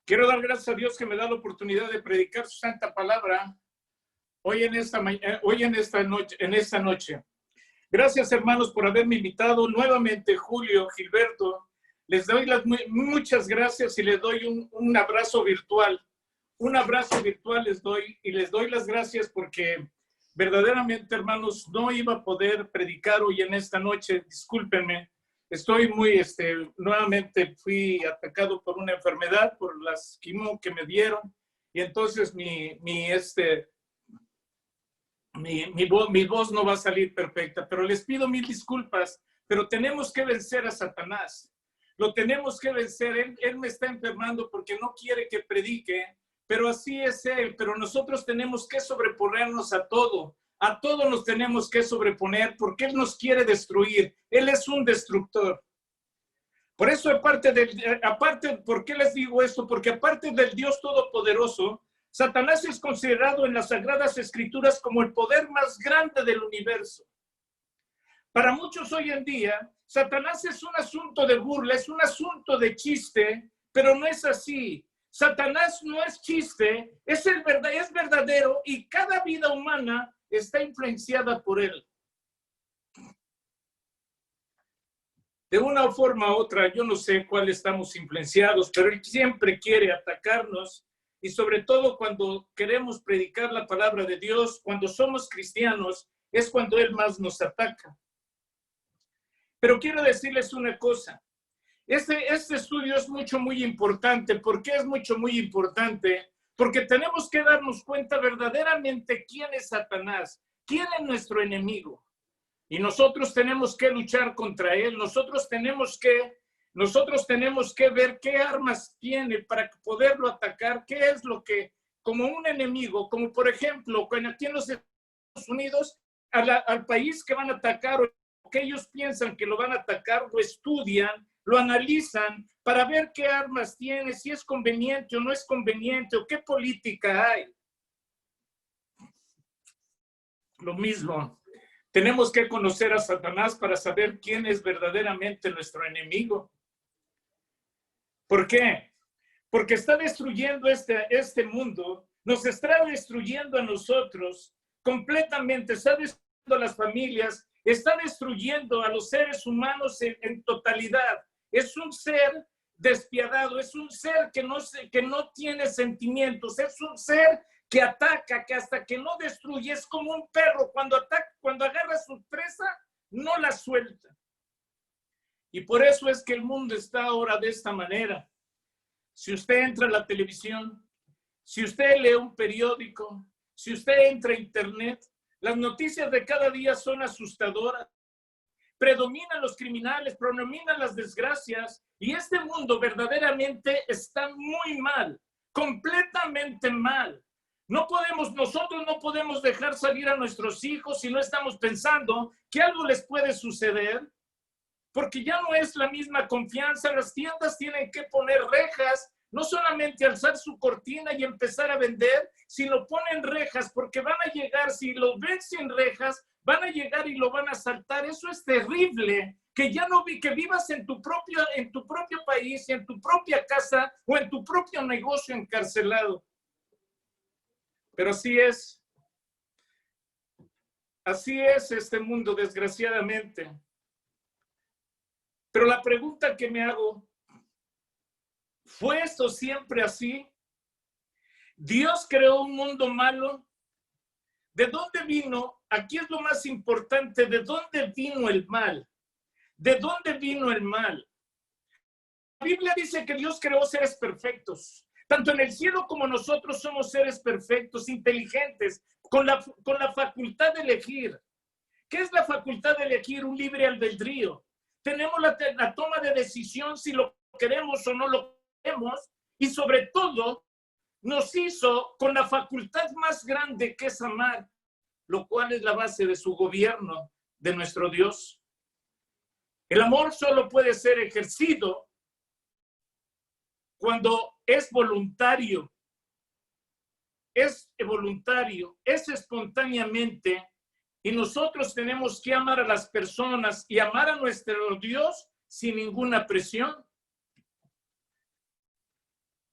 Quiero dar gracias a Dios que me da la oportunidad de predicar su santa palabra hoy en esta noche. Gracias, hermanos, por haberme invitado nuevamente, Julio, Gilberto. Les doy muchas gracias y les doy un abrazo virtual. Un abrazo virtual les doy y les doy las gracias porque verdaderamente, hermanos, no iba a poder predicar hoy en esta noche. Discúlpenme. Estoy nuevamente fui atacado por una enfermedad, por las quimio que me dieron, y entonces mi voz no va a salir perfecta, pero les pido mil disculpas, pero tenemos que vencer a Satanás. Lo tenemos que vencer. Él me está enfermando porque no quiere que predique, pero así es él. Pero nosotros tenemos que sobreponernos a todo. A todo nos tenemos que sobreponer porque Él nos quiere destruir. Él es un destructor. Por eso, ¿por qué les digo esto? Porque aparte del Dios Todopoderoso, Satanás es considerado en las Sagradas Escrituras como el poder más grande del universo. Para muchos hoy en día, Satanás es un asunto de burla, es un asunto de chiste, pero no es así. Satanás no es chiste, es verdadero y cada vida humana está influenciada por él. De una forma u otra, yo no sé cuál estamos influenciados, pero él siempre quiere atacarnos y sobre todo cuando queremos predicar la palabra de Dios, cuando somos cristianos, es cuando él más nos ataca. Pero quiero decirles una cosa. Este estudio es muy importante. ¿Por qué es muy importante? Porque tenemos que darnos cuenta verdaderamente quién es Satanás, quién es nuestro enemigo. Y nosotros tenemos que luchar contra él. Nosotros tenemos que ver qué armas tiene para poderlo atacar, qué es lo que, como un enemigo, como por ejemplo, aquí en los Estados Unidos, al país que van a atacar o que ellos piensan que lo van a atacar, lo estudian, lo analizan para ver qué armas tiene, si es conveniente o no es conveniente, o qué política hay. Lo mismo, tenemos que conocer a Satanás para saber quién es verdaderamente nuestro enemigo. ¿Por qué? Porque está destruyendo este mundo, nos está destruyendo a nosotros completamente, está destruyendo a las familias, está destruyendo a los seres humanos en totalidad. Es un ser despiadado, es un ser que no tiene sentimientos, es un ser que ataca, que hasta que no destruye, es como un perro, cuando agarra su presa, no la suelta. Y por eso es que el mundo está ahora de esta manera. Si usted entra a la televisión, si usted lee un periódico, si usted entra a internet, las noticias de cada día son asustadoras. Predominan los criminales, predominan las desgracias, y este mundo está muy mal, completamente mal. Nosotros no podemos dejar salir a nuestros hijos si no estamos pensando que algo les puede suceder, porque ya no es la misma confianza. Las tiendas tienen que poner rejas, no solamente alzar su cortina y empezar a vender, sino ponen rejas, porque van a llegar, si lo ven sin rejas, van a llegar y lo van a asaltar. Eso es terrible, que vivas en tu propio país, en tu propia casa o en tu propio negocio encarcelado. Pero así es este mundo, desgraciadamente. Pero la pregunta que me hago, ¿fue esto siempre así? ¿Dios creó un mundo malo? ¿De dónde vino? Aquí es lo más importante, ¿de dónde vino el mal? ¿De dónde vino el mal? La Biblia dice que Dios creó seres perfectos. Tanto en el cielo como nosotros somos seres perfectos, inteligentes, con la facultad de elegir. ¿Qué es la facultad de elegir? Un libre albedrío. Tenemos la toma de decisión si lo queremos o no lo queremos, y sobre todo nos hizo con la facultad más grande, que es amar, lo cual es la base de su gobierno, de nuestro Dios. El amor solo puede ser ejercido cuando es voluntario, es espontáneamente, y nosotros tenemos que amar a las personas y amar a nuestro Dios sin ninguna presión.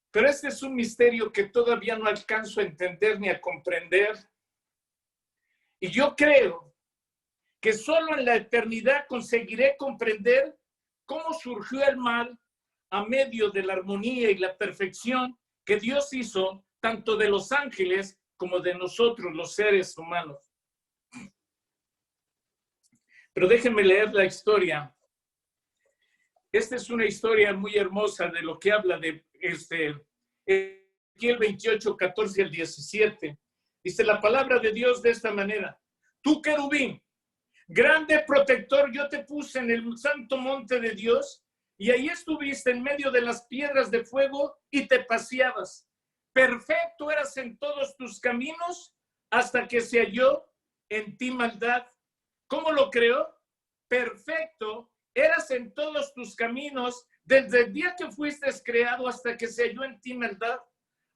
Pero este es un misterio que todavía no alcanzo a entender ni a comprender. Y yo creo que solo en la eternidad conseguiré comprender cómo surgió el mal a medio de la armonía y la perfección que Dios hizo tanto de los ángeles como de nosotros, los seres humanos. Pero déjenme leer la historia. Esta es una historia muy hermosa de lo que habla de Ezequiel 28, 14 al 17. Dice la palabra de Dios de esta manera: tú, querubín, grande protector, yo te puse en el santo monte de Dios, y ahí estuviste en medio de las piedras de fuego y te paseabas. Perfecto eras en todos tus caminos hasta que se halló en ti maldad. ¿Cómo lo creó? Perfecto eras en todos tus caminos desde el día que fuiste creado hasta que se halló en ti maldad.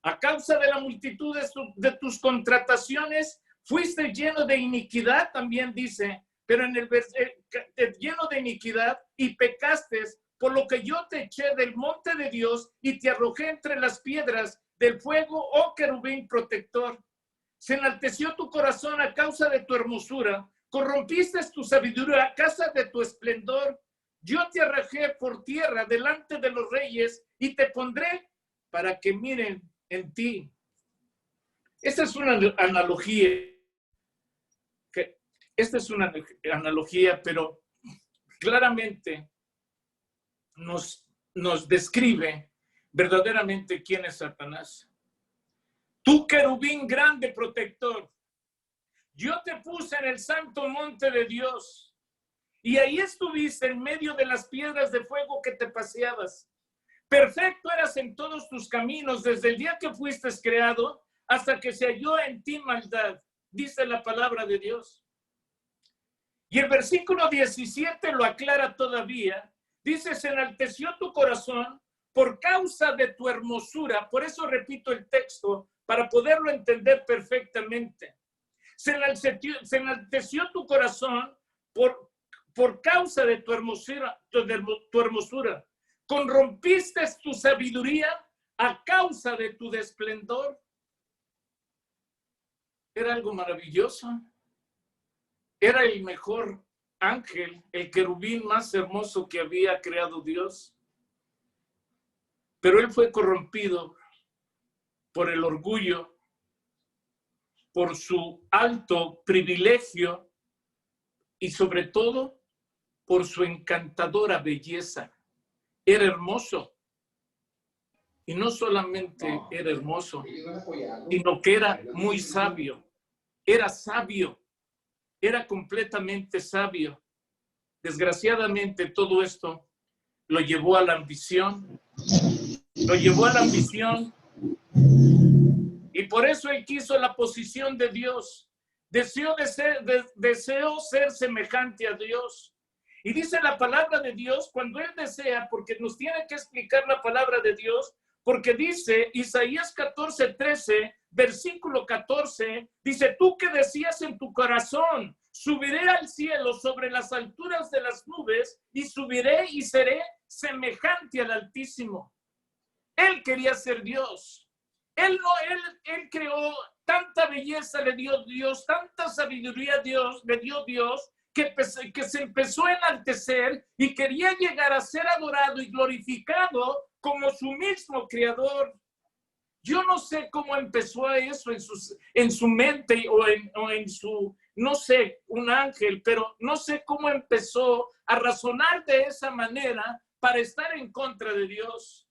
A causa de la multitud de tus contrataciones, fuiste lleno de iniquidad, también dice, pero en el lleno de iniquidad y pecaste, por lo que yo te eché del monte de Dios y te arrojé entre las piedras del fuego, oh querubín protector. Se enalteció tu corazón a causa de tu hermosura, corrompiste tu sabiduría a causa de tu esplendor. Yo te arrojé por tierra delante de los reyes y te pondré para que miren en ti. Esta es una analogía. Esta es una analogía, pero claramente nos describe verdaderamente quién es Satanás. Tú, querubín grande protector, yo te puse en el santo monte de Dios y ahí estuviste en medio de las piedras de fuego que te paseabas. Perfecto eras en todos tus caminos desde el día que fuiste creado hasta que se halló en ti maldad, dice la palabra de Dios. Y el versículo 17 lo aclara todavía. Dice, se enalteció tu corazón por causa de tu hermosura. Por eso repito el texto, para poderlo entender perfectamente. Se enalteció tu corazón por causa de tu hermosura. Corrompiste tu sabiduría a causa de tu esplendor. Era algo maravilloso. Era el mejor ángel, el querubín más hermoso que había creado Dios. Pero él fue corrompido por el orgullo, por su alto privilegio y sobre todo por su encantadora belleza. Era hermoso. Y no solamente era hermoso, sino que era muy sabio. Era sabio. Era completamente sabio. Desgraciadamente todo esto lo llevó a la ambición. Lo llevó a la ambición. Y por eso él quiso la posición de Dios. Deseó ser semejante a Dios. Y dice la palabra de Dios, cuando él desea, porque nos tiene que explicar la palabra de Dios, porque dice Isaías 14:13, versículo 14, dice, tú que decías en tu corazón, subiré al cielo sobre las alturas de las nubes y subiré y seré semejante al Altísimo. Él quería ser Dios. Él creó tanta belleza, le dio Dios, tanta sabiduría le dio Dios, que se empezó a enaltecer y quería llegar a ser adorado y glorificado como su mismo creador. Yo no sé cómo empezó eso en su mente o en su, no sé, un ángel, pero no sé cómo empezó a razonar de esa manera para estar en contra de Dios.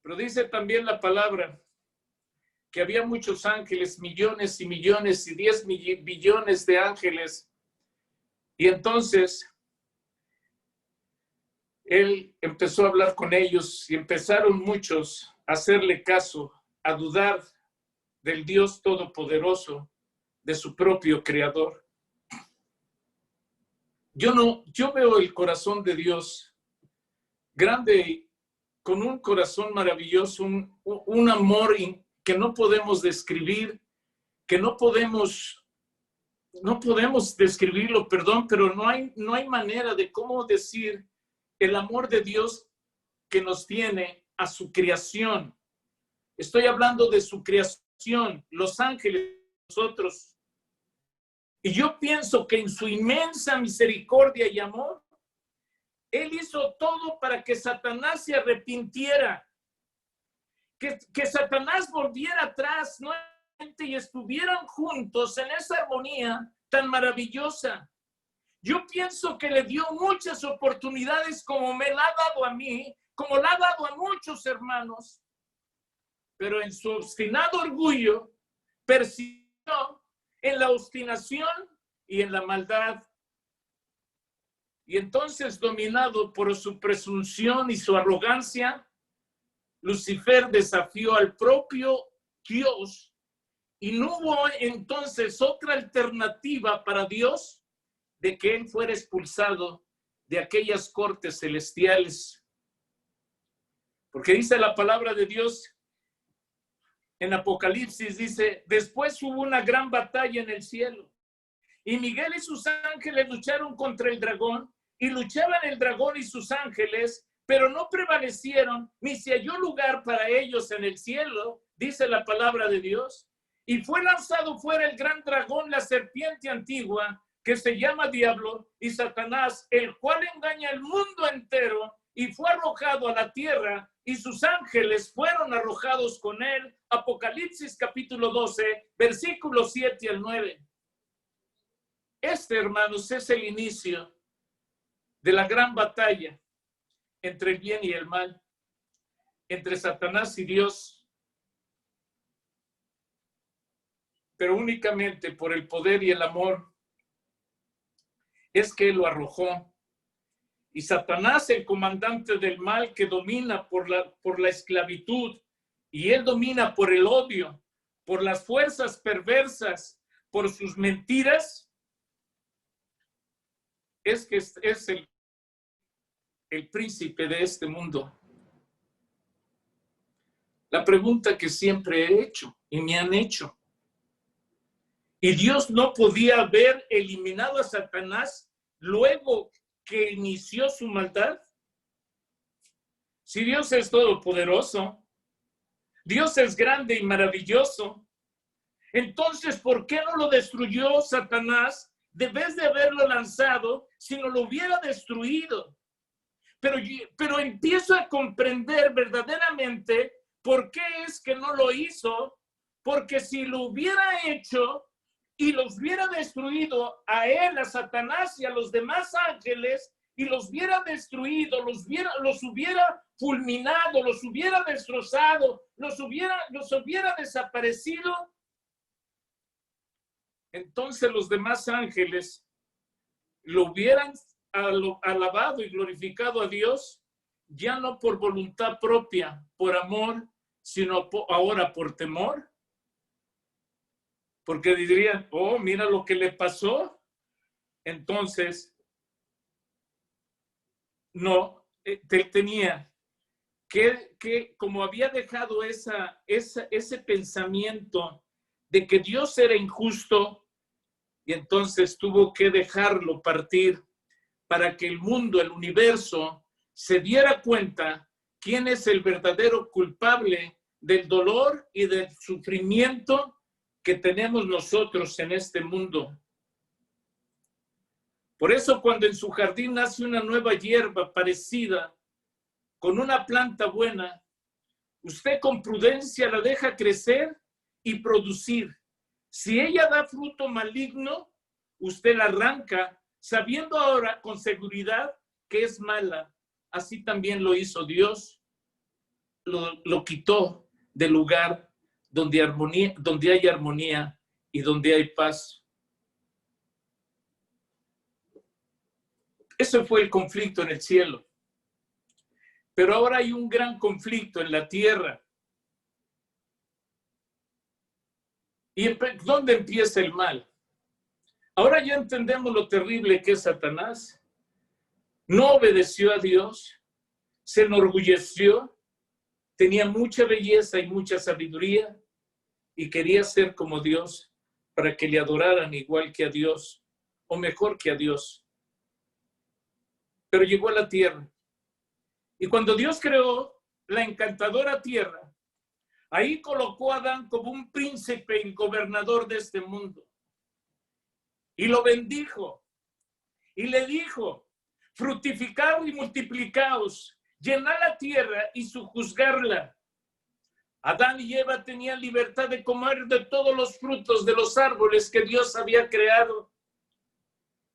Pero dice también la palabra que había muchos ángeles, millones y millones y 10 billones de ángeles. Y entonces él empezó a hablar con ellos y empezaron muchos a hacerle caso, a dudar del Dios Todopoderoso, de su propio Creador. Yo veo el corazón de Dios grande, con un corazón maravilloso, un amor que no podemos describir, que no podemos no podemos describirlo, perdón, pero no hay manera de cómo decir el amor de Dios que nos tiene a su creación. Estoy hablando de su creación, los ángeles, nosotros. Y yo pienso que en su inmensa misericordia y amor, Él hizo todo para que Satanás se arrepintiera, que Satanás volviera atrás nuevamente y estuvieran juntos en esa armonía tan maravillosa. Yo pienso que le dio muchas oportunidades como me la ha dado a mí, como la ha dado a muchos hermanos, pero en su obstinado orgullo persistió en la obstinación y en la maldad. Y entonces, dominado por su presunción y su arrogancia, Lucifer desafió al propio Dios y no hubo entonces otra alternativa para Dios de que él fuera expulsado de aquellas cortes celestiales. Porque dice la palabra de Dios en Apocalipsis, dice, después hubo una gran batalla en el cielo y Miguel y sus ángeles lucharon contra el dragón y luchaban el dragón y sus ángeles, pero no prevalecieron, ni se halló lugar para ellos en el cielo, dice la palabra de Dios. Y fue lanzado fuera el gran dragón, la serpiente antigua, que se llama Diablo y Satanás, el cual engaña al mundo entero, y fue arrojado a la tierra, y sus ángeles fueron arrojados con él. Apocalipsis capítulo 12, versículos 7 al 9. Hermanos, es el inicio de la gran batalla entre el bien y el mal, entre Satanás y Dios, pero únicamente por el poder y el amor es que él lo arrojó. Y Satanás, el comandante del mal que domina por la esclavitud, y él domina por el odio, por las fuerzas perversas, por sus mentiras, es que es el príncipe de este mundo. La pregunta que siempre he hecho y me han hecho, ¿y Dios no podía haber eliminado a Satanás luego que inició su maldad? Si Dios es todopoderoso, Dios es grande y maravilloso, entonces, ¿por qué no lo destruyó Satanás de vez de haberlo lanzado, si no lo hubiera destruido? Pero empiezo a comprender verdaderamente por qué es que no lo hizo, porque si lo hubiera hecho y los hubiera destruido a él, a Satanás y a los demás ángeles, y los hubiera destruido, los hubiera fulminado, los hubiera destrozado, los hubiera desaparecido, entonces los demás ángeles lo hubieran alabado y glorificado a Dios, ya no por voluntad propia, por amor, sino ahora por temor. Porque dirían, oh, mira lo que le pasó. Entonces, no, él tenía que como había dejado ese pensamiento de que Dios era injusto, y entonces tuvo que dejarlo partir para que el mundo, el universo, se diera cuenta quién es el verdadero culpable del dolor y del sufrimiento que tenemos nosotros en este mundo. Por eso, cuando en su jardín nace una nueva hierba parecida con una planta buena, usted con prudencia la deja crecer y producir. Si ella da fruto maligno, usted la arranca, sabiendo ahora con seguridad que es mala. Así también lo hizo Dios. Lo quitó del lugar donde hay armonía y donde hay paz. Ese fue el conflicto en el cielo. Pero ahora hay un gran conflicto en la tierra. ¿Y dónde empieza el mal? Ahora ya entendemos lo terrible que es Satanás. No obedeció a Dios, se enorgulleció, tenía mucha belleza y mucha sabiduría y quería ser como Dios, para que le adoraran igual que a Dios, o mejor que a Dios. Pero llegó a la tierra. Y cuando Dios creó la encantadora tierra, ahí colocó a Adán como un príncipe y gobernador de este mundo. Y lo bendijo. Y le dijo, fructificaos y multiplicaos, llenad la tierra y sojuzgarla. Adán y Eva tenían libertad de comer de todos los frutos de los árboles que Dios había creado.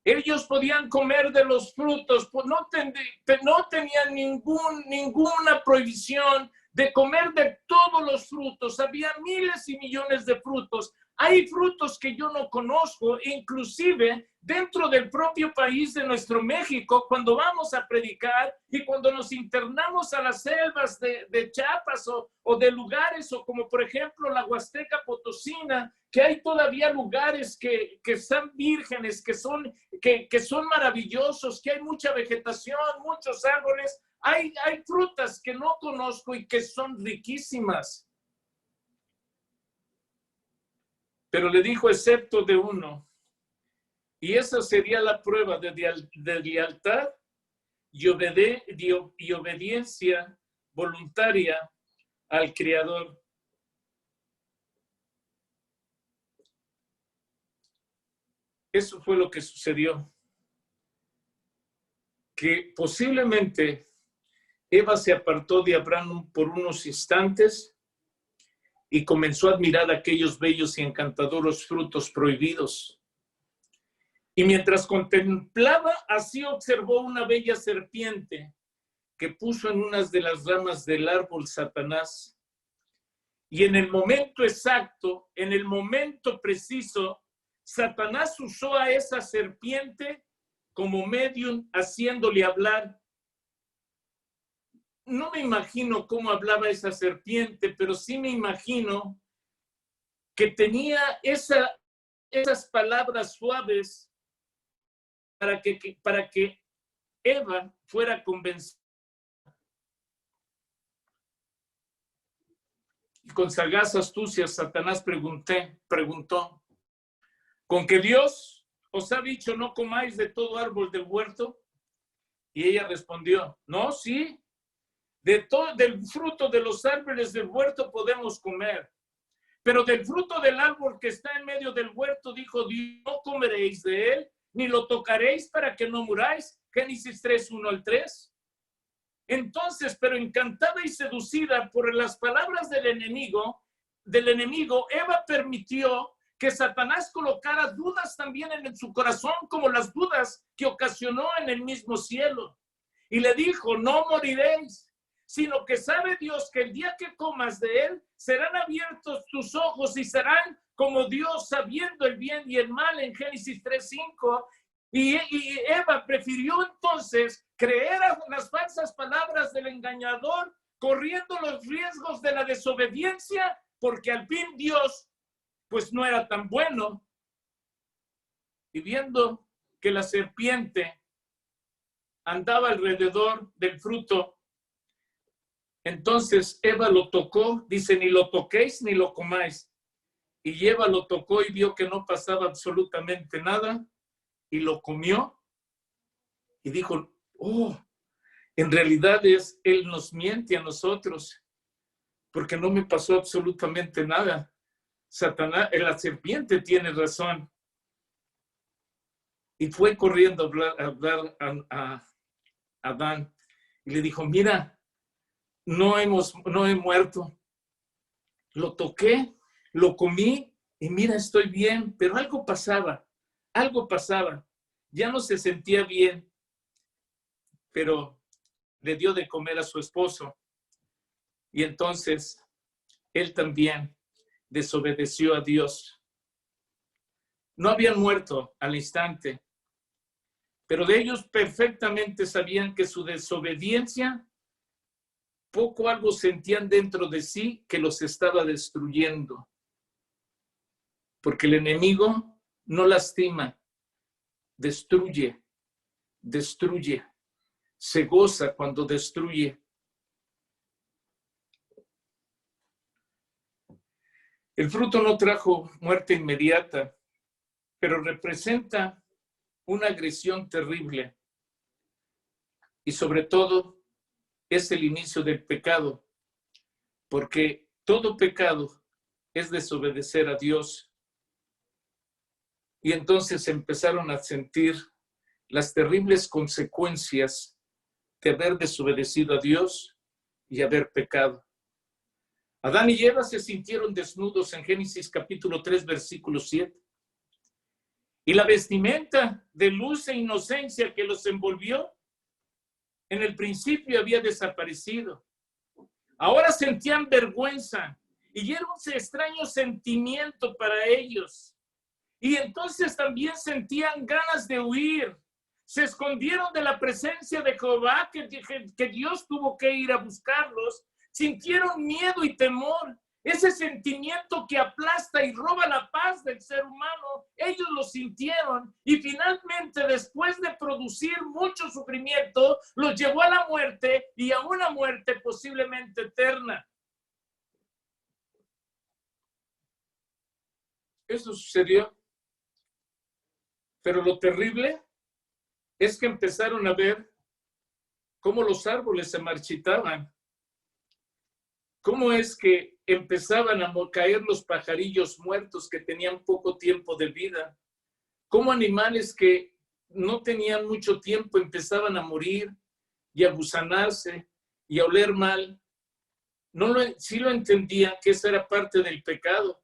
Ellos podían comer de los frutos, no tenían ninguna prohibición de comer de todos los frutos. Había miles y millones de frutos. Hay frutos que yo no conozco, inclusive dentro del propio país de nuestro México, cuando vamos a predicar y cuando nos internamos a las selvas de Chiapas o de lugares, o como por ejemplo la Huasteca Potosina, que hay todavía lugares que están vírgenes, que son maravillosos, que hay mucha vegetación, muchos árboles. Hay frutas que no conozco y que son riquísimas. Pero le dijo, excepto de uno. Y esa sería la prueba de lealtad y obediencia voluntaria al Creador. Eso fue lo que sucedió. Que posiblemente Eva se apartó de Abraham por unos instantes y comenzó a admirar aquellos bellos y encantadores frutos prohibidos. Y mientras contemplaba, así observó una bella serpiente que puso en una de las ramas del árbol Satanás. Y en el momento exacto, en el momento preciso, Satanás usó a esa serpiente como medium, haciéndole hablar. No me imagino cómo hablaba esa serpiente, pero sí me imagino que tenía esas palabras suaves para que Eva fuera convencida. Y con sagaz astucia, Satanás preguntó, ¿con que Dios os ha dicho no comáis de todo árbol del huerto? Y ella respondió, no, sí. Del fruto de los árboles del huerto podemos comer, pero del fruto del árbol que está en medio del huerto, dijo Dios, no comeréis de él, ni lo tocaréis para que no muráis. Génesis 3, 1 al 3. Entonces, pero encantada y seducida por las palabras del enemigo, Eva permitió que Satanás colocara dudas también en su corazón, como las dudas que ocasionó en el mismo cielo. Y le dijo, no moriréis, sino que sabe Dios que el día que comas de él, serán abiertos tus ojos y serán como Dios, sabiendo el bien y el mal, en Génesis 3:5. Y Eva prefirió entonces creer a las falsas palabras del engañador, corriendo los riesgos de la desobediencia, porque al fin Dios pues no era tan bueno. Y viendo que la serpiente andaba alrededor del fruto, entonces Eva lo tocó, dice, ni lo toquéis ni lo comáis. Y Eva lo tocó y vio que no pasaba absolutamente nada y lo comió y dijo, oh, en realidad Él nos miente a nosotros porque no me pasó absolutamente nada. Satanás, la serpiente tiene razón. Y fue corriendo a hablar a Adán y le dijo, mira, no he muerto. Lo toqué, lo comí y mira, estoy bien, pero algo pasaba. Ya no se sentía bien, pero le dio de comer a su esposo. Y entonces él también desobedeció a Dios. No habían muerto al instante, pero de ellos perfectamente sabían que su desobediencia, poco algo sentían dentro de sí que los estaba destruyendo. Porque el enemigo no lastima, destruye. Se goza cuando destruye. El fruto no trajo muerte inmediata, pero representa una agresión terrible y sobre todo es el inicio del pecado, porque todo pecado es desobedecer a Dios. Y entonces empezaron a sentir las terribles consecuencias de haber desobedecido a Dios y haber pecado. Adán y Eva se sintieron desnudos en Génesis capítulo 3, versículo 7. Y la vestimenta de luz e inocencia que los envolvió en el principio había desaparecido. Ahora sentían vergüenza y era un extraño sentimiento para ellos. Y entonces también sentían ganas de huir. Se escondieron de la presencia de Jehová, que Dios tuvo que ir a buscarlos. Sintieron miedo y temor. Ese sentimiento que aplasta y roba la paz del ser humano, ellos lo sintieron y finalmente, después de producir mucho sufrimiento, los llevó a la muerte y a una muerte posiblemente eterna. Eso sucedió. Pero lo terrible es que empezaron a ver cómo los árboles se marchitaban. ¿Cómo es que empezaban a caer los pajarillos muertos que tenían poco tiempo de vida? ¿Cómo animales que no tenían mucho tiempo empezaban a morir y a gusanarse y a oler mal? Sí lo entendían que esa era parte del pecado,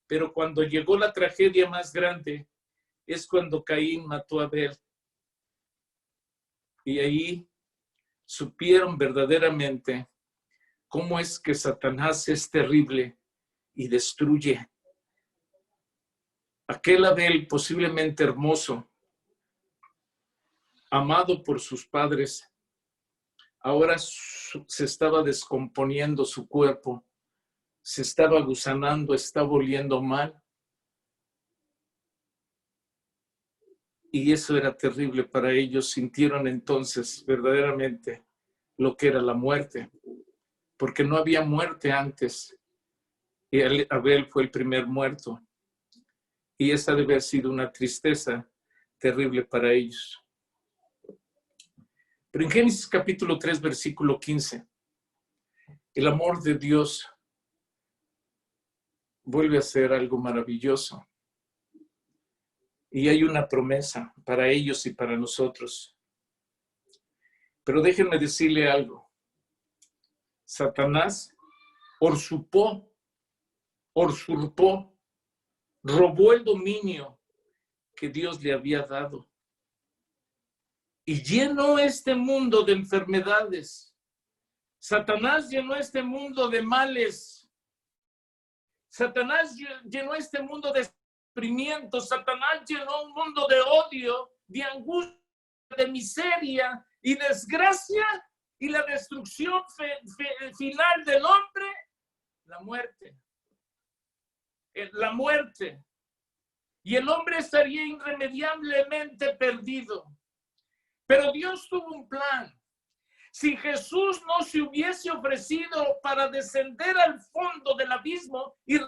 pero cuando llegó la tragedia más grande es cuando Caín mató a Abel. Y ahí supieron verdaderamente cómo es que Satanás es terrible y destruye. Aquel Abel posiblemente hermoso, amado por sus padres, ahora se estaba descomponiendo su cuerpo, se estaba gusanando, estaba oliendo mal. Y eso era terrible para ellos. Sintieron entonces verdaderamente lo que era la muerte, porque no había muerte antes. Y Abel fue el primer muerto. Y esa debe haber sido una tristeza terrible para ellos. Pero en Génesis capítulo 3, versículo 15, el amor de Dios vuelve a ser algo maravilloso. Y hay una promesa para ellos y para nosotros. Pero déjenme decirle algo. Satanás usurpó, robó el dominio que Dios le había dado. Y llenó este mundo de enfermedades. Satanás llenó este mundo de males. Satanás llenó este mundo de sufrimiento. Satanás llenó un mundo de odio, de angustia, de miseria y desgracia, y la destrucción final del hombre, la muerte. La muerte. Y el hombre estaría irremediablemente perdido. Pero Dios tuvo un plan. Si Jesús no se hubiese ofrecido para descender al fondo del abismo y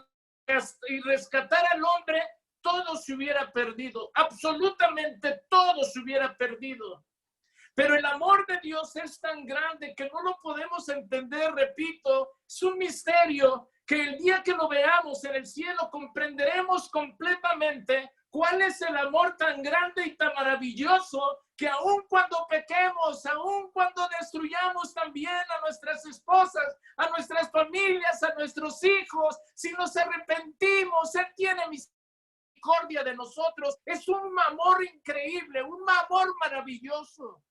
rescatar al hombre, todo se hubiera perdido. Absolutamente todo se hubiera perdido. Pero el amor de Dios es tan grande que no lo podemos entender, repito, es un misterio que el día que lo veamos en el cielo comprenderemos completamente cuál es el amor tan grande y tan maravilloso que aun cuando pequemos, aun cuando destruyamos también a nuestras esposas, a nuestras familias, a nuestros hijos, si nos arrepentimos, Él tiene misericordia de nosotros. Es un amor increíble, un amor maravilloso.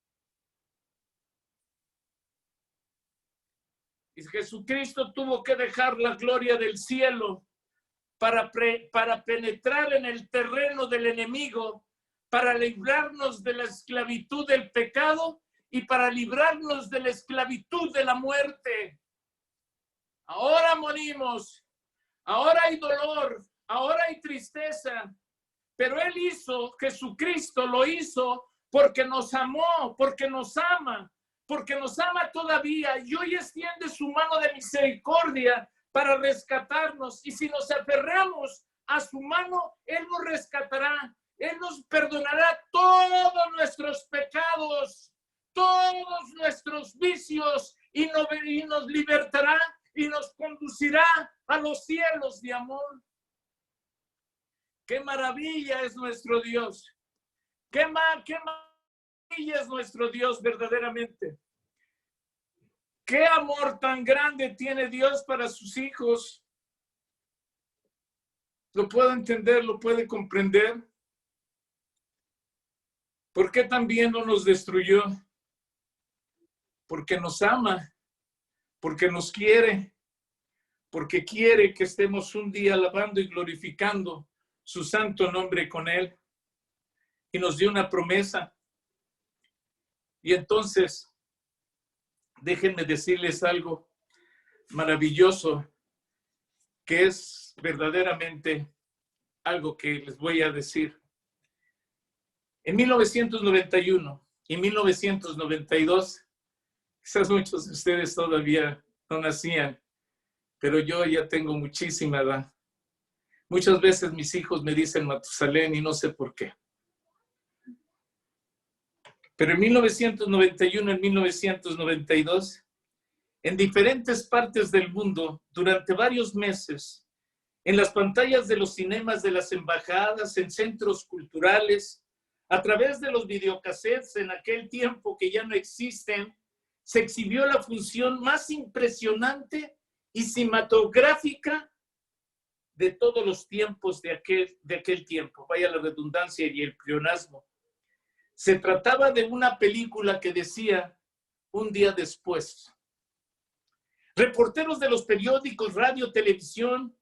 Y Jesucristo tuvo que dejar la gloria del cielo para penetrar en el terreno del enemigo, para librarnos de la esclavitud del pecado y para librarnos de la esclavitud de la muerte. Ahora morimos, ahora hay dolor, ahora hay tristeza, pero Jesucristo lo hizo porque nos amó, porque nos ama todavía, y hoy extiende su mano de misericordia para rescatarnos. Y si nos aferramos a su mano, Él nos rescatará. Él nos perdonará todos nuestros pecados, todos nuestros vicios, y nos libertará y nos conducirá a los cielos de amor. ¡Qué maravilla es nuestro Dios! ¡Qué maravilla es nuestro Dios verdaderamente! ¡Qué amor tan grande tiene Dios para sus hijos! ¿Lo puede entender? ¿Lo puede comprender? ¿Por qué también no nos destruyó? Porque nos ama, porque nos quiere, porque quiere que estemos un día alabando y glorificando su santo nombre con Él. Y nos dio una promesa. Y entonces, déjenme decirles algo maravilloso, que es verdaderamente algo que les voy a decir. En 1991 y 1992, quizás muchos de ustedes todavía no nacían, pero yo ya tengo muchísima edad. Muchas veces mis hijos me dicen Matusalén y no sé por qué. Pero en 1991, en 1992, en diferentes partes del mundo, durante varios meses, en las pantallas de los cinemas de las embajadas, en centros culturales, a través de los videocassettes en aquel tiempo que ya no existen, se exhibió la función más impresionante y cinematográfica de todos los tiempos de aquel tiempo. Vaya la redundancia y el pleonasmo. Se trataba de una película que decía Un día después. Reporteros de los periódicos, radio, televisión,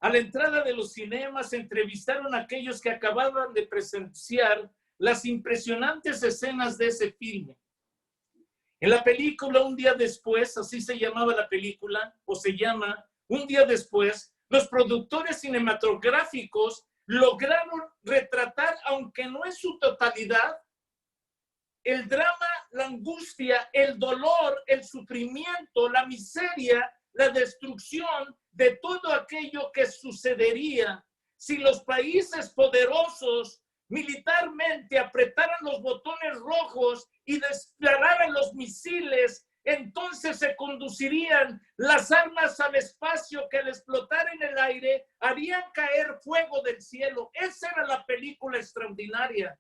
a la entrada de los cinemas entrevistaron a aquellos que acababan de presenciar las impresionantes escenas de ese filme. En la película Un día después, así se llamaba la película, o se llama Un día después, los productores cinematográficos lograron retratar, aunque no en su totalidad, el drama, la angustia, el dolor, el sufrimiento, la miseria, la destrucción de todo aquello que sucedería si los países poderosos militarmente apretaran los botones rojos y dispararan los misiles. Entonces se conducirían las armas al espacio que al explotar en el aire harían caer fuego del cielo. Esa era la película extraordinaria.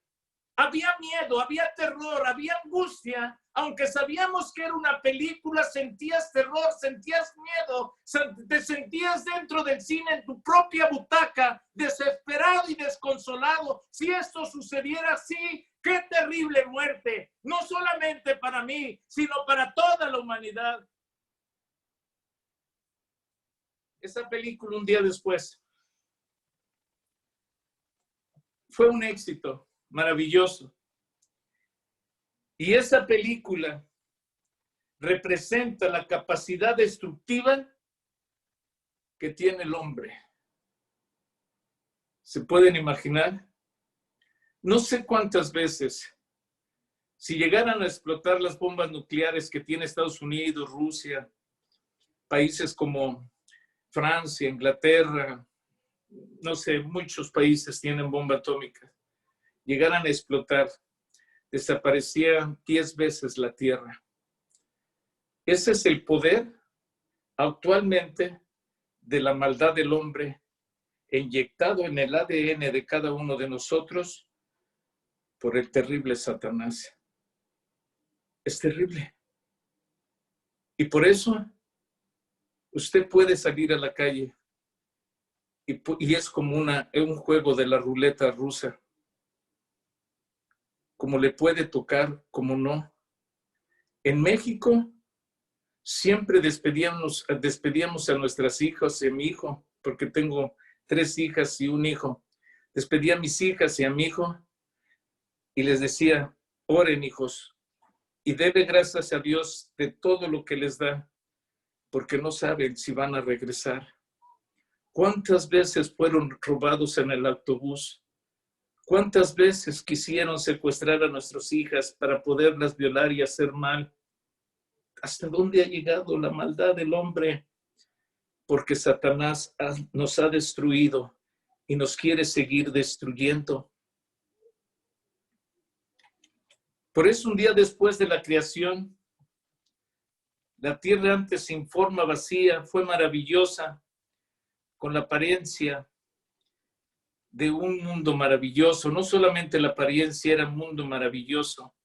Había miedo, había terror, había angustia. Aunque sabíamos que era una película, sentías terror, sentías miedo, te sentías dentro del cine en tu propia butaca, desesperado y desconsolado. Si esto sucediera así, ¡qué terrible muerte! No solamente para mí, sino para toda la humanidad. Esa película Un día después fue un éxito maravilloso. Y esa película representa la capacidad destructiva que tiene el hombre. ¿Se pueden imaginar? No sé cuántas veces, si llegaran a explotar las bombas nucleares que tiene Estados Unidos, Rusia, países como Francia, Inglaterra, no sé, muchos países tienen bomba atómica, llegaran a explotar, desaparecía 10 veces la Tierra. Ese es el poder actualmente de la maldad del hombre inyectado en el ADN de cada uno de nosotros por el terrible Satanás. Es terrible. Y por eso usted puede salir a la calle y es como un juego de la ruleta rusa. Como le puede tocar, como no. En México siempre despedíamos a nuestras hijas y a mi hijo, porque tengo 3 hijas y un hijo. Despedía a mis hijas y a mi hijo y les decía, oren hijos, y debe gracias a Dios de todo lo que les da, porque no saben si van a regresar. ¿Cuántas veces fueron robados en el autobús? ¿Cuántas veces quisieron secuestrar a nuestras hijas para poderlas violar y hacer mal? ¿Hasta dónde ha llegado la maldad del hombre? porque Satanás nos ha destruido y nos quiere seguir destruyendo. Por eso un día después de la creación, la tierra antes sin forma, vacía, fue maravillosa, con la apariencia de un mundo maravilloso. No solamente la apariencia era un mundo maravilloso,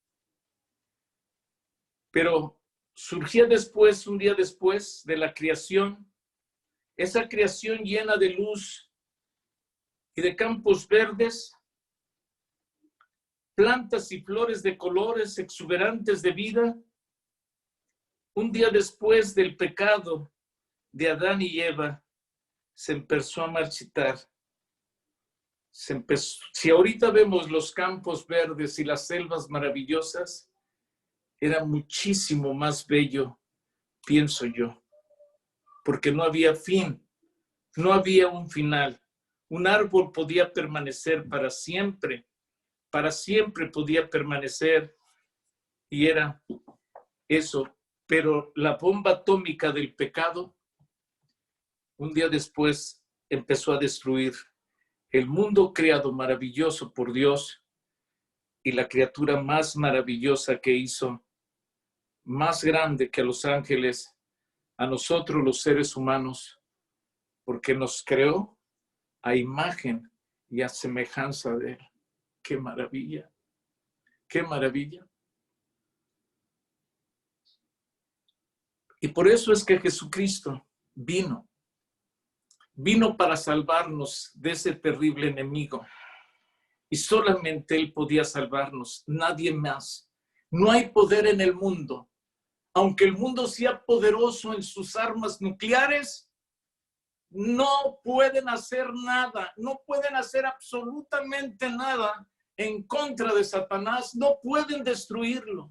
pero surgía después, un día después de la creación, esa creación llena de luz y de campos verdes, plantas y flores de colores exuberantes de vida. Un día después del pecado de Adán y Eva, se empezó a marchitar. Si ahorita vemos los campos verdes y las selvas maravillosas, era muchísimo más bello, pienso yo, porque no había fin, no había un final. Un árbol podía permanecer para siempre podía permanecer, y era eso. Pero la bomba atómica del pecado, un día después, empezó a destruir el mundo creado maravilloso por Dios y la criatura más maravillosa que hizo, más grande que a los ángeles, a nosotros los seres humanos, porque nos creó a imagen y a semejanza de Él. ¡Qué maravilla! ¡Qué maravilla! Y por eso es que Jesucristo vino para salvarnos de ese terrible enemigo. Y solamente Él podía salvarnos, nadie más. No hay poder en el mundo. Aunque el mundo sea poderoso en sus armas nucleares, no pueden hacer nada, no pueden hacer absolutamente nada en contra de Satanás, no pueden destruirlo.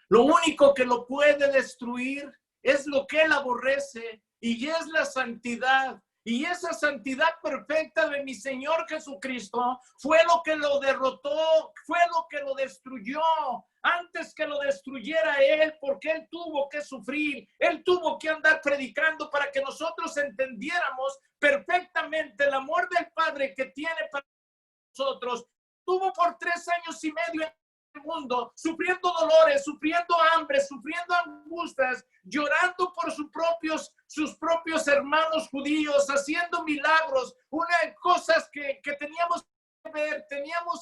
Lo único que lo puede destruir es lo que Él aborrece, y es la santidad. Y esa santidad perfecta de mi Señor Jesucristo fue lo que lo derrotó, fue lo que lo destruyó, antes que lo destruyera Él, porque Él tuvo que sufrir, Él tuvo que andar predicando para que nosotros entendiéramos perfectamente el amor del Padre que tiene para nosotros. Tuvo por 3 años y medio en el mundo, sufriendo dolores, sufriendo hambre, sufriendo angustias, llorando por sus propios hermanos judíos, haciendo milagros, cosas que teníamos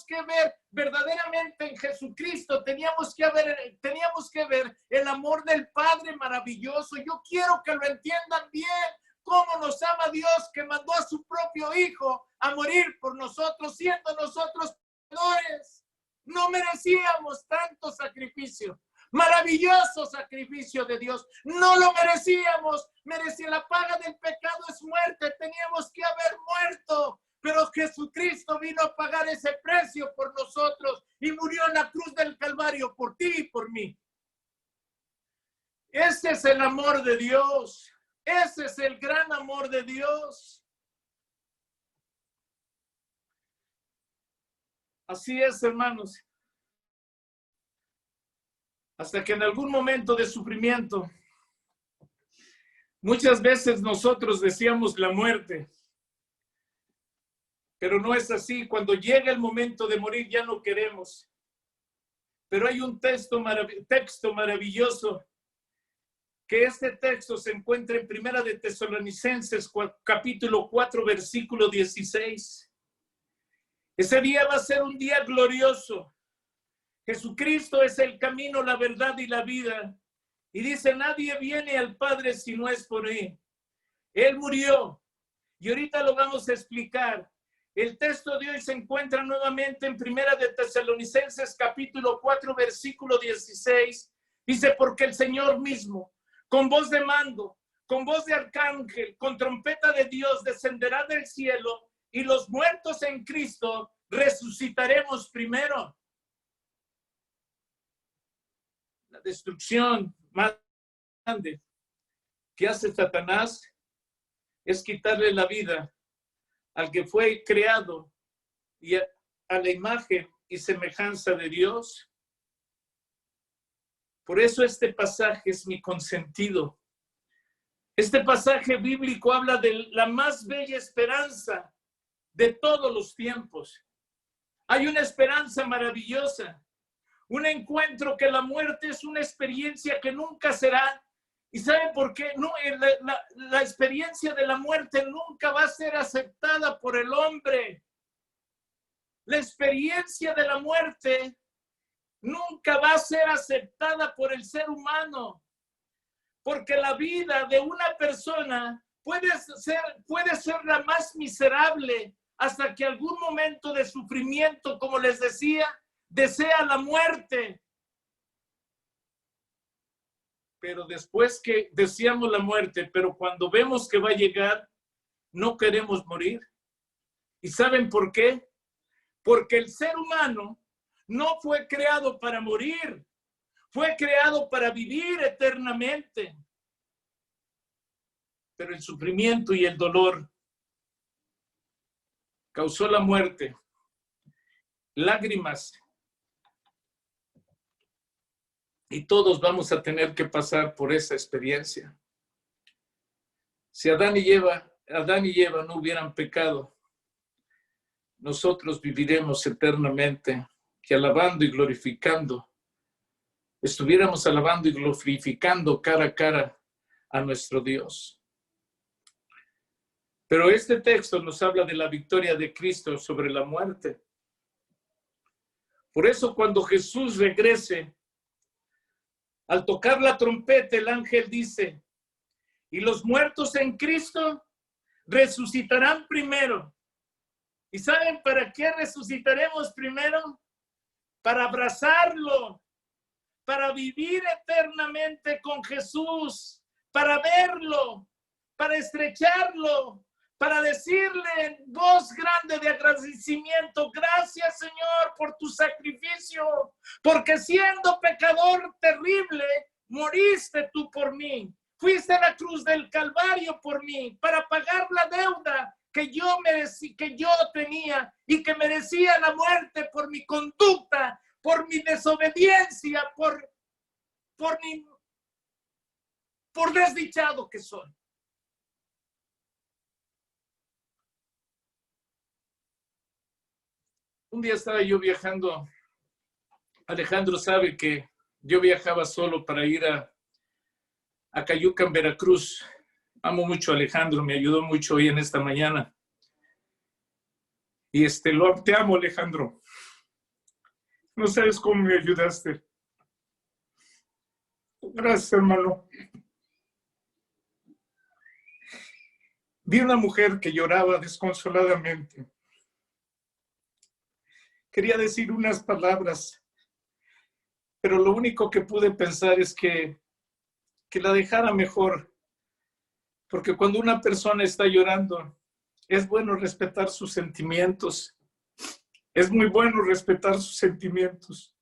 que ver verdaderamente en Jesucristo. Teníamos que ver el amor del Padre maravilloso. Yo quiero que lo entiendan bien. Cómo nos ama Dios, que mandó a su propio Hijo a morir por nosotros, siendo nosotros pecadores. No merecíamos tanto sacrificio. Maravilloso sacrificio de Dios. No lo merecíamos. La paga del pecado es muerte. Teníamos que haber muerto. Pero Jesucristo vino a pagar ese precio por nosotros y murió en la cruz del Calvario por ti y por mí. Ese es el amor de Dios. Ese es el gran amor de Dios. Así es, hermanos. Hasta que en algún momento de sufrimiento, muchas veces nosotros deseamos la muerte, pero no es así. Cuando llega el momento de morir ya no queremos. Pero hay un texto maravilloso, que este texto se encuentra en Primera de Tesalonicenses, capítulo 4, versículo 16. Ese día va a ser un día glorioso. Jesucristo es el camino, la verdad y la vida. Y dice, nadie viene al Padre si no es por Él. Él murió. Y ahorita lo vamos a explicar. El texto de hoy se encuentra nuevamente en Primera de Tesalonicenses, capítulo 4, versículo 16. Dice, porque el Señor mismo, con voz de mando, con voz de arcángel, con trompeta de Dios, descenderá del cielo, y los muertos en Cristo resucitaremos primero. La destrucción más grande que hace Satanás es quitarle la vida al que fue creado y a la imagen y semejanza de Dios. Por eso este pasaje es mi consentido. Este pasaje bíblico habla de la más bella esperanza de todos los tiempos. Hay una esperanza maravillosa, un encuentro que la muerte es una experiencia que nunca será. ¿Y saben por qué? No, la experiencia de la muerte nunca va a ser aceptada por el hombre. La experiencia de la muerte nunca va a ser aceptada por el ser humano, porque la vida de una persona puede ser la más miserable hasta que algún momento de sufrimiento, como les decía, desea la muerte. Pero después que deseamos la muerte, pero cuando vemos que va a llegar, no queremos morir. ¿Y saben por qué? Porque el ser humano no fue creado para morir, fue creado para vivir eternamente. Pero el sufrimiento y el dolor causó la muerte, lágrimas, y todos vamos a tener que pasar por esa experiencia. Si Adán y Eva no hubieran pecado, nosotros viviremos eternamente, que alabando y glorificando, estuviéramos alabando y glorificando cara a cara a nuestro Dios. Pero este texto nos habla de la victoria de Cristo sobre la muerte. Por eso cuando Jesús regrese, al tocar la trompeta, el ángel dice, y los muertos en Cristo resucitarán primero. ¿Y saben para qué resucitaremos primero? Para abrazarlo, para vivir eternamente con Jesús, para verlo, para estrecharlo, para decirle en voz grande de agradecimiento, gracias Señor por tu sacrificio, porque siendo pecador terrible, moriste tú por mí. Fuiste a la cruz del Calvario por mí, para pagar la deuda que yo tenía y que merecía la muerte por mi conducta, por mi desobediencia, por desdichado que soy. Un día estaba yo viajando. Alejandro sabe que yo viajaba solo para ir a Cayucan, Veracruz. Amo mucho a Alejandro, me ayudó mucho hoy en esta mañana. Y te amo, Alejandro. No sabes cómo me ayudaste. Gracias, hermano. Vi una mujer que lloraba desconsoladamente. Quería decir unas palabras, pero lo único que pude pensar es que la dejara mejor, porque cuando una persona está llorando, es bueno respetar sus sentimientos. Es muy bueno respetar sus sentimientos.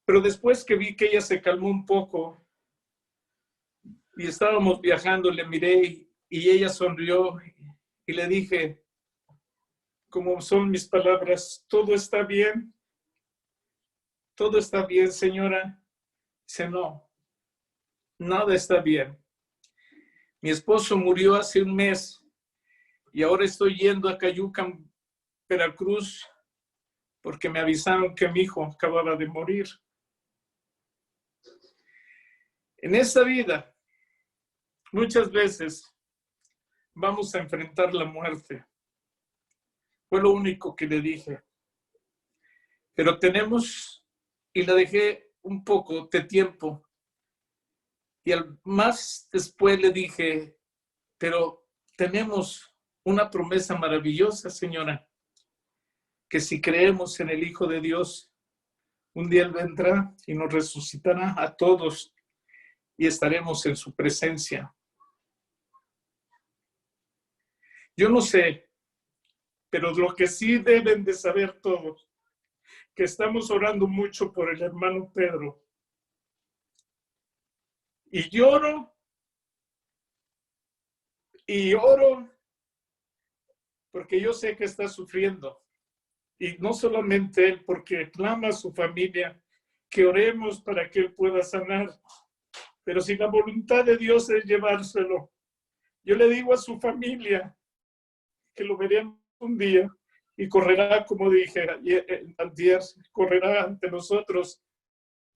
Pero después que vi que ella se calmó un poco y estábamos viajando, le miré y ella sonrió y le dije, como son mis palabras, todo está bien. Todo está bien, señora. Dice, no, nada está bien. Mi esposo murió hace un mes y ahora estoy yendo a Cayucan, Veracruz, porque me avisaron que mi hijo acababa de morir. En esta vida, muchas veces vamos a enfrentar la muerte. Fue lo único que le dije. Pero tenemos, y le dejé un poco de tiempo, y más después le dije, pero tenemos una promesa maravillosa, señora, que si creemos en el Hijo de Dios, un día Él vendrá y nos resucitará a todos y estaremos en su presencia. Yo no sé, pero lo que sí deben de saber todos, que estamos orando mucho por el hermano Pedro. Y lloro y oro porque yo sé que está sufriendo. Y no solamente él, porque clama a su familia que oremos para que él pueda sanar. Pero si la voluntad de Dios es llevárselo, yo le digo a su familia que lo veremos un día y correrá, como dije antier, correrá ante nosotros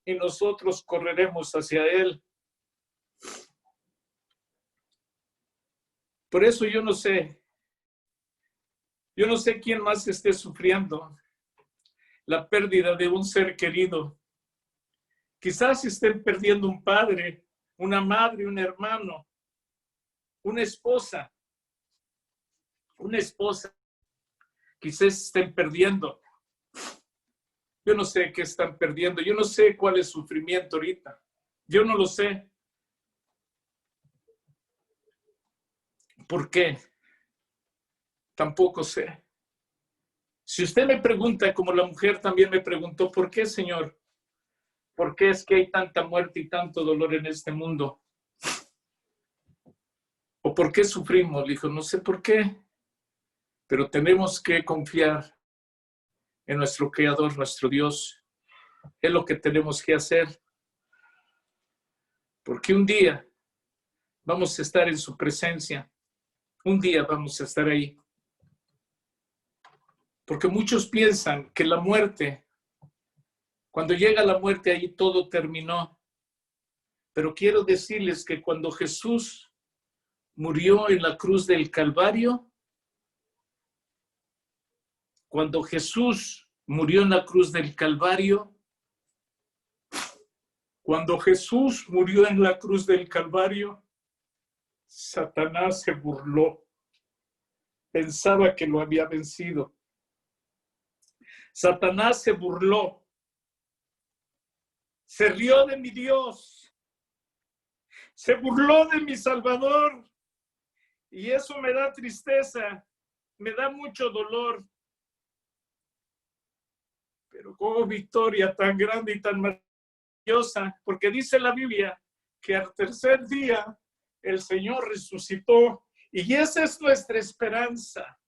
y nosotros correremos hacia Él. Por eso yo no sé quién más esté sufriendo la pérdida de un ser querido. Quizás estén perdiendo un padre, una madre, un hermano, una esposa. Quizás estén perdiendo. Yo no sé qué están perdiendo. Yo no sé cuál es su sufrimiento ahorita. Yo no lo sé. ¿Por qué? Tampoco sé. Si usted me pregunta, como la mujer también me preguntó, ¿por qué, Señor? ¿Por qué es que hay tanta muerte y tanto dolor en este mundo? ¿O por qué sufrimos? Dijo, no sé por qué, pero tenemos que confiar en nuestro Creador, nuestro Dios. Es lo que tenemos que hacer. Porque un día vamos a estar en su presencia. Un día vamos a estar ahí. Porque muchos piensan que la muerte, cuando llega la muerte, ahí todo terminó. Pero quiero decirles que cuando Jesús murió en la cruz del Calvario, cuando Jesús murió en la cruz del Calvario, cuando Jesús murió en la cruz del Calvario, Satanás se burló. Pensaba que lo había vencido. Satanás se burló. Se rió de mi Dios. Se burló de mi Salvador. Y eso me da tristeza. Me da mucho dolor. Pero oh, victoria tan grande y tan maravillosa, porque dice la Biblia que al tercer día el Señor resucitó y esa es nuestra esperanza.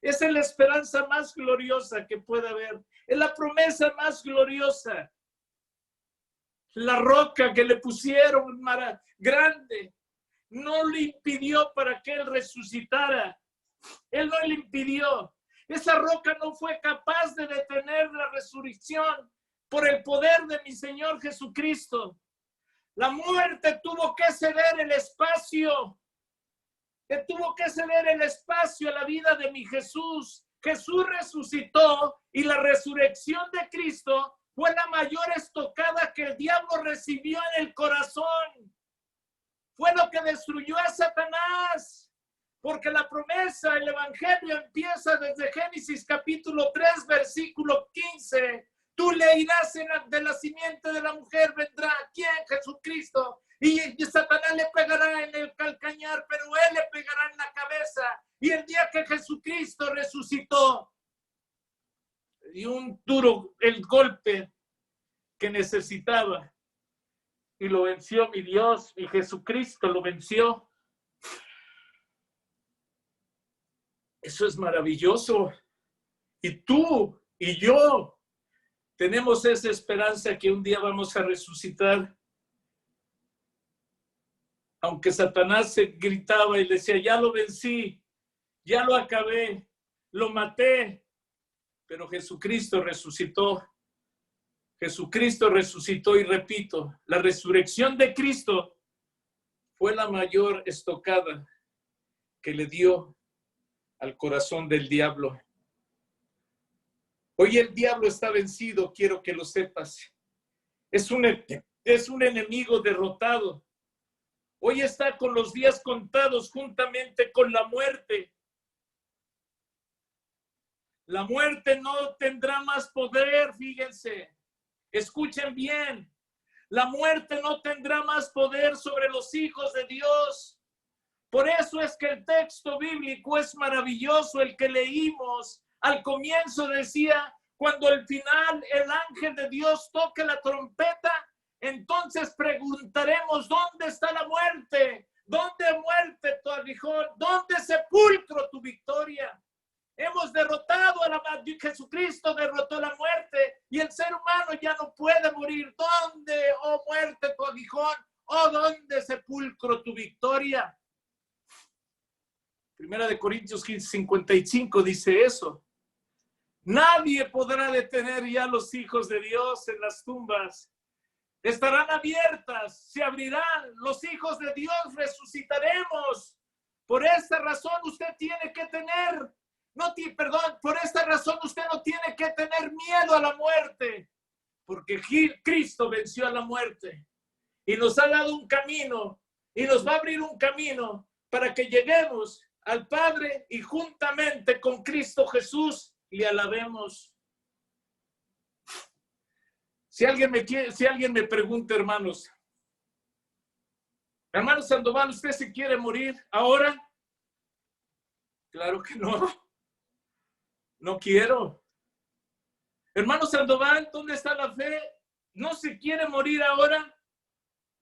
Esa es la esperanza más gloriosa que pueda haber. Es la promesa más gloriosa. La roca que le pusieron grande no le impidió para que Él resucitara. Él no le impidió. Esa roca no fue capaz de detener la resurrección por el poder de mi Señor Jesucristo. La muerte tuvo que ceder el espacio. Tuvo que ceder el espacio a la vida de mi Jesús. Jesús resucitó y la resurrección de Cristo fue la mayor estocada que el diablo recibió en el corazón. Fue lo que destruyó a Satanás. Porque la promesa, el evangelio empieza desde Génesis capítulo 3, versículo 15. Tú le irás de la simiente de la mujer, vendrá. ¿Quién? Jesucristo. Y Satanás le pegará en el calcañar, pero él le pegará en la cabeza. Y el día que Jesucristo resucitó, dio un duro el golpe que necesitaba. Y lo venció mi Dios, y Jesucristo lo venció. Eso es maravilloso. Y tú y yo tenemos esa esperanza que un día vamos a resucitar. Aunque Satanás se gritaba y decía, ya lo vencí, ya lo acabé, lo maté. Pero Jesucristo resucitó. Jesucristo resucitó y repito, la resurrección de Cristo fue la mayor estocada que le dio al corazón del diablo. Hoy el diablo está vencido, quiero que lo sepas. Es un enemigo derrotado. Hoy está con los días contados juntamente con la muerte. La muerte no tendrá más poder, fíjense. Escuchen bien. La muerte no tendrá más poder sobre los hijos de Dios. Por eso es que el texto bíblico es maravilloso, el que leímos. Al comienzo decía, cuando al final el ángel de Dios toque la trompeta, entonces preguntaremos, ¿dónde está la muerte? ¿Dónde muerte tu aguijón? ¿Dónde sepulcro tu victoria? Hemos derrotado a la Jesucristo, derrotó la muerte y el ser humano ya no puede morir. ¿Dónde, oh muerte, tu aguijón? Oh, ¿dónde sepulcro tu victoria? Primera de Corintios 15:55 dice eso. Nadie podrá detener ya a los hijos de Dios en las tumbas. Estarán abiertas, se abrirán. Los hijos de Dios resucitaremos. Por esta razón usted tiene que tener, por esta razón usted no tiene que tener miedo a la muerte. Porque Cristo venció a la muerte y nos ha dado un camino y nos va a abrir un camino para que lleguemos al Padre y juntamente con Cristo Jesús le alabemos. Si alguien me pregunta, hermano Sandoval, ¿usted se quiere morir ahora? Claro que no. No quiero. Hermano Sandoval, ¿dónde está la fe? ¿No se quiere morir ahora?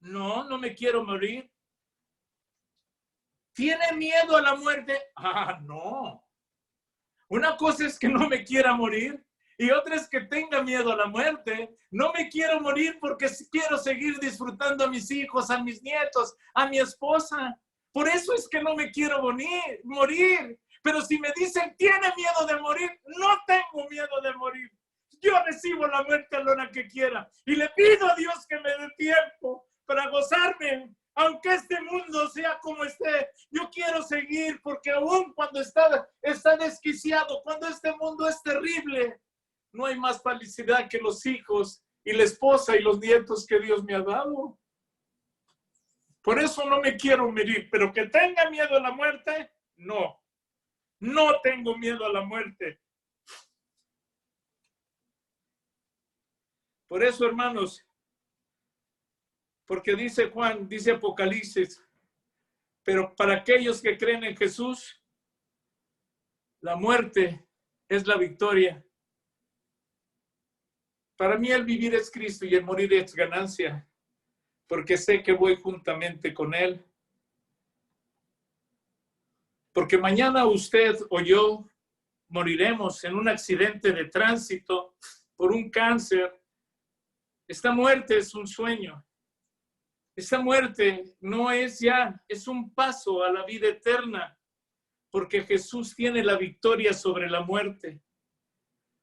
No, no me quiero morir. ¿Tiene miedo a la muerte? No. Una cosa es que no me quiera morir y otra es que tenga miedo a la muerte. No me quiero morir porque quiero seguir disfrutando a mis hijos, a mis nietos, a mi esposa. Por eso es que no me quiero morir. Pero si me dicen, ¿tiene miedo de morir? No tengo miedo de morir. Yo recibo la muerte a la hora que quiera y le pido a Dios que me dé tiempo para gozarme. Aunque este mundo sea como esté, yo quiero seguir porque aún cuando está desquiciado, cuando este mundo es terrible, no hay más felicidad que los hijos y la esposa y los nietos que Dios me ha dado. Por eso no me quiero morir, pero que tenga miedo a la muerte, no. No tengo miedo a la muerte. Por eso, hermanos, porque dice Juan, dice Apocalipsis, pero para aquellos que creen en Jesús, la muerte es la victoria. Para mí el vivir es Cristo y el morir es ganancia, porque sé que voy juntamente con Él. Porque mañana usted o yo moriremos en un accidente de tránsito por un cáncer. Esta muerte es un sueño. Esta muerte no es ya, es un paso a la vida eterna, porque Jesús tiene la victoria sobre la muerte.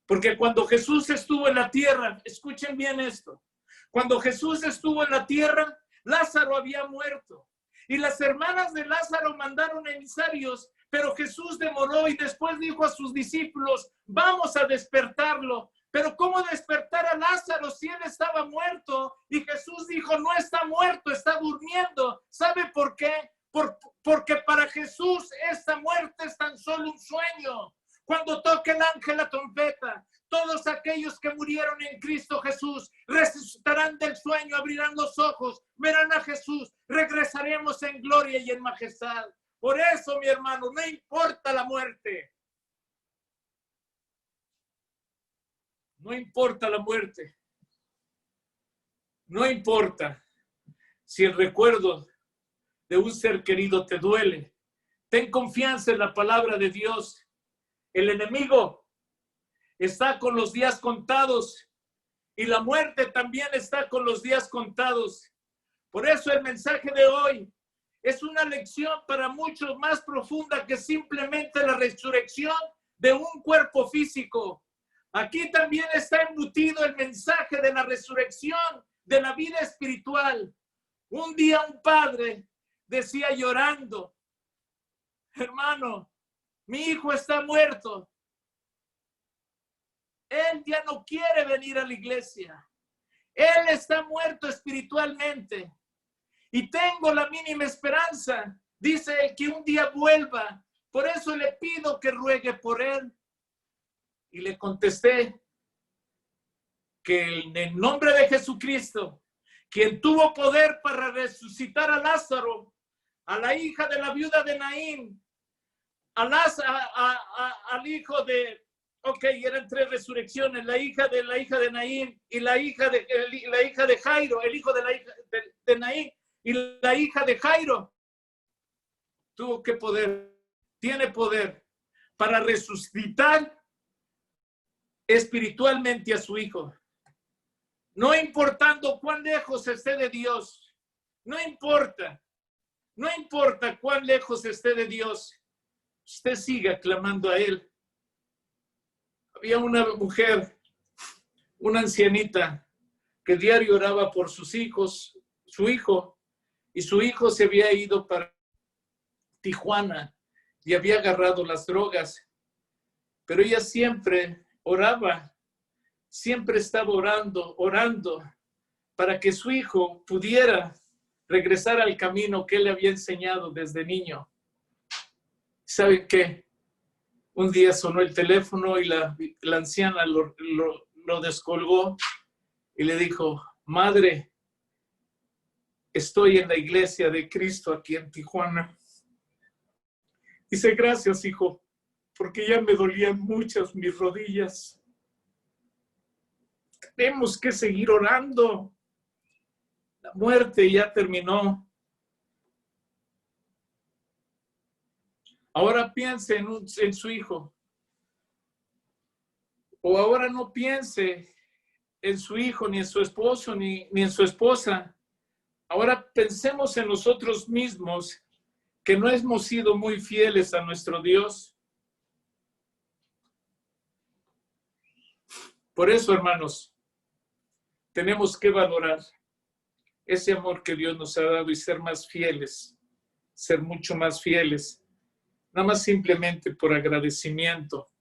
Porque cuando Jesús estuvo en la tierra, escuchen bien esto, cuando Jesús estuvo en la tierra, Lázaro había muerto. Y las hermanas de Lázaro mandaron emisarios, pero Jesús demoró y después dijo a sus discípulos, vamos a despertarlo. Pero ¿cómo despertar a Lázaro si él estaba muerto? Y Jesús dijo, no está muerto, está durmiendo. ¿Sabe por qué? Porque para Jesús esta muerte es tan solo un sueño. Cuando toque el ángel la trompeta, todos aquellos que murieron en Cristo Jesús resucitarán del sueño, abrirán los ojos, verán a Jesús, regresaremos en gloria y en majestad. Por eso, mi hermano, no importa la muerte. No importa la muerte. No importa si el recuerdo de un ser querido te duele. Ten confianza en la palabra de Dios. El enemigo está con los días contados y la muerte también está con los días contados. Por eso el mensaje de hoy es una lección para muchos más profunda que simplemente la resurrección de un cuerpo físico. Aquí también está embutido el mensaje de la resurrección de la vida espiritual. Un día un padre decía llorando, hermano, mi hijo está muerto. Él ya no quiere venir a la iglesia. Él está muerto espiritualmente. Y tengo la mínima esperanza, dice, que un día vuelva. Por eso le pido que ruegue por él. Y le contesté que en el nombre de Jesucristo, quien tuvo poder para resucitar a Lázaro, a la hija de la viuda de Naín, al hijo de, eran tres resurrecciones, la hija de Naín y la hija de Jairo, el hijo de la hija de Naín y la hija de Jairo, tiene poder para resucitar espiritualmente a su hijo. No importando cuán lejos esté de Dios, No importa cuán lejos esté de Dios, usted siga clamando a Él. Había una mujer, una ancianita, que diario oraba por sus hijos, su hijo, y su hijo se había ido para Tijuana y había agarrado las drogas. Pero ella siempre oraba, siempre estaba orando para que su hijo pudiera regresar al camino que él le había enseñado desde niño. ¿Sabe qué? Un día sonó el teléfono y la anciana lo descolgó y le dijo: madre, estoy en la iglesia de Cristo aquí en Tijuana. Dice: gracias, hijo, porque ya me dolían muchas mis rodillas. Tenemos que seguir orando. La muerte ya terminó. Ahora piense en su hijo. O ahora no piense en su hijo, ni en su esposo, ni en su esposa. Ahora pensemos en nosotros mismos, que no hemos sido muy fieles a nuestro Dios. Por eso, hermanos, tenemos que valorar ese amor que Dios nos ha dado y ser más fieles, ser mucho más fieles, nada más simplemente por agradecimiento.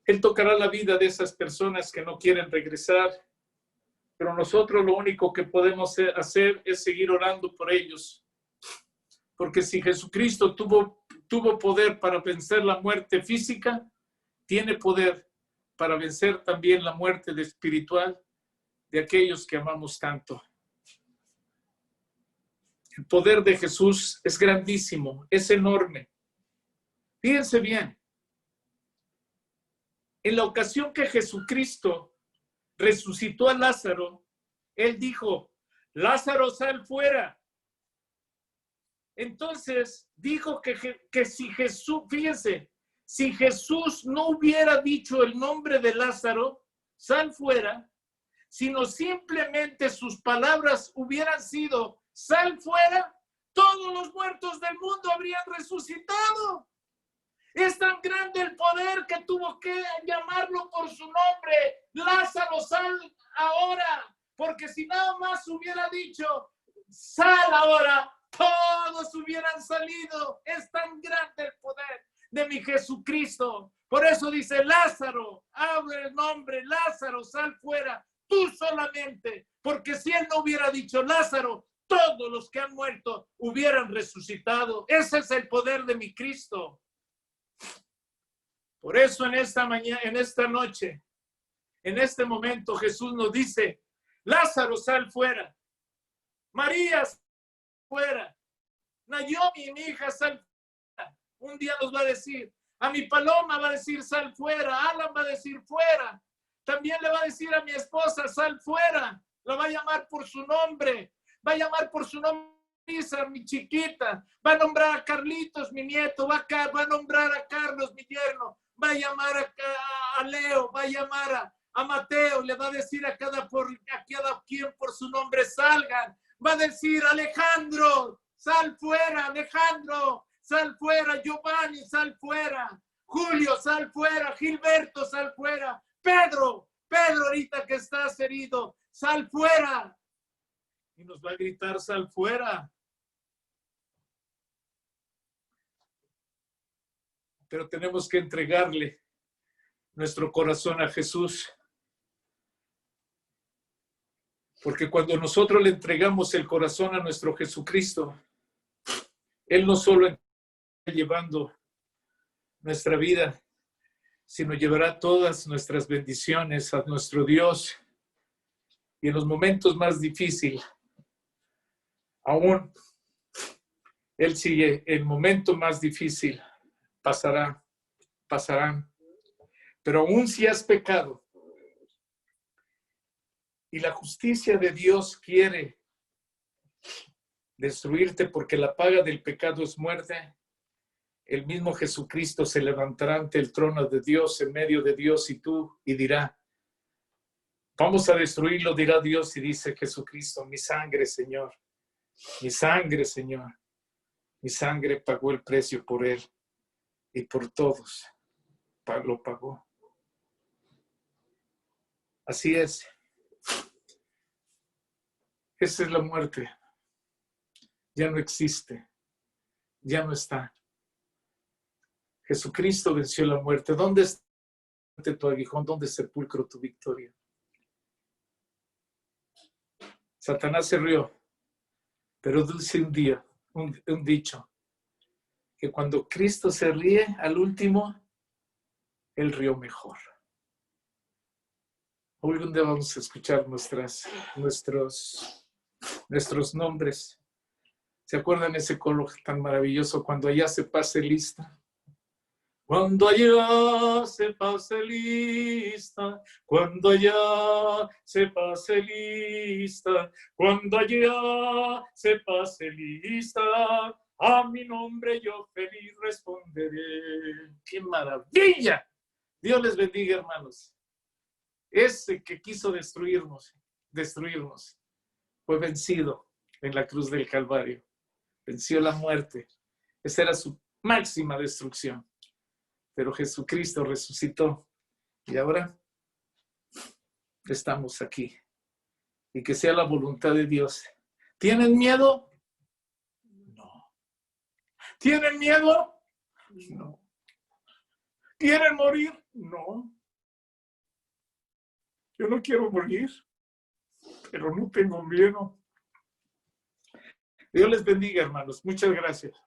Él tocará la vida de esas personas que no quieren regresar, pero nosotros lo único que podemos hacer es seguir orando por ellos. Porque si Jesucristo tuvo poder para vencer la muerte física, tiene poder para vencer también la muerte espiritual de aquellos que amamos tanto. El poder de Jesús es grandísimo, es enorme. Fíjense bien, en la ocasión que Jesucristo resucitó a Lázaro, Él dijo: Lázaro, sal fuera. Entonces dijo que si Jesús, fíjense, si Jesús no hubiera dicho el nombre de Lázaro, sal fuera, sino simplemente sus palabras hubieran sido: sal fuera, todos los muertos del mundo habrían resucitado. Es tan grande el poder que tuvo que llamarlo por su nombre: Lázaro, sal ahora. Porque si nada más hubiera dicho: sal ahora, todos hubieran salido. Es tan grande el poder de mi Jesucristo. Por eso dice: Lázaro, abre el nombre, Lázaro, sal fuera, tú solamente. Porque si él no hubiera dicho Lázaro, todos los que han muerto hubieran resucitado. Ese es el poder de mi Cristo. Por eso en esta mañana, en esta noche, en este momento, Jesús nos dice: Lázaro, sal fuera. María, sal fuera. Naomi, mi hija, sal fuera. Un día nos va a decir, a mi Paloma va a decir: sal fuera. Alan va a decir: fuera. También le va a decir a mi esposa: sal fuera. La va a llamar por su nombre. Va a llamar por su nombre a mi chiquita. Va a nombrar a Carlitos, mi nieto. Va a nombrar a Carlos, mi yerno. Va a llamar a Leo. Va a llamar a Mateo. Le va a decir a cada quien por su nombre: salgan. Va a decir: Alejandro, sal fuera. Alejandro, sal fuera. Giovanni, sal fuera. Julio, sal fuera. Gilberto, sal fuera. Pedro, ahorita que estás herido, sal fuera. Y nos va a gritar: sal fuera. Pero tenemos que entregarle nuestro corazón a Jesús. Porque cuando nosotros le entregamos el corazón a nuestro Jesucristo, Él no solo está llevando nuestra vida, sino llevará todas nuestras bendiciones a nuestro Dios. Y en los momentos más difíciles, aún Él sigue, el momento más difícil pasarán. Pero aún si has pecado y la justicia de Dios quiere destruirte porque la paga del pecado es muerte, el mismo Jesucristo se levantará ante el trono de Dios, en medio de Dios y tú, y dirá: Vamos a destruirlo, dirá Dios, y dice Jesucristo, mi sangre, Señor, mi sangre, Señor, mi sangre pagó el precio por él y por todos lo pagó. Así es. Esa es la muerte. Ya no existe, ya no está. Jesucristo venció la muerte. ¿Dónde está tu aguijón? ¿Dónde sepulcro tu victoria? Satanás se rió, pero dice un día, un dicho, que cuando Cristo se ríe, al último, él rió mejor. Algún día vamos a escuchar nuestros nombres. ¿Se acuerdan ese coro tan maravilloso? Cuando allá se pase lista. Cuando allá se pase lista, cuando allá se pase lista, cuando allá se pase lista, a mi nombre yo feliz responderé. ¡Qué maravilla! Dios les bendiga, hermanos. Ese que quiso destruirnos, fue vencido en la cruz del Calvario. Venció la muerte. Esa era su máxima destrucción. Pero Jesucristo resucitó y ahora estamos aquí. Y que sea la voluntad de Dios. ¿Tienen miedo? No. ¿Tienen miedo? No. ¿Quieren morir? No. Yo no quiero morir, pero no tengo miedo. Dios les bendiga, hermanos. Muchas gracias.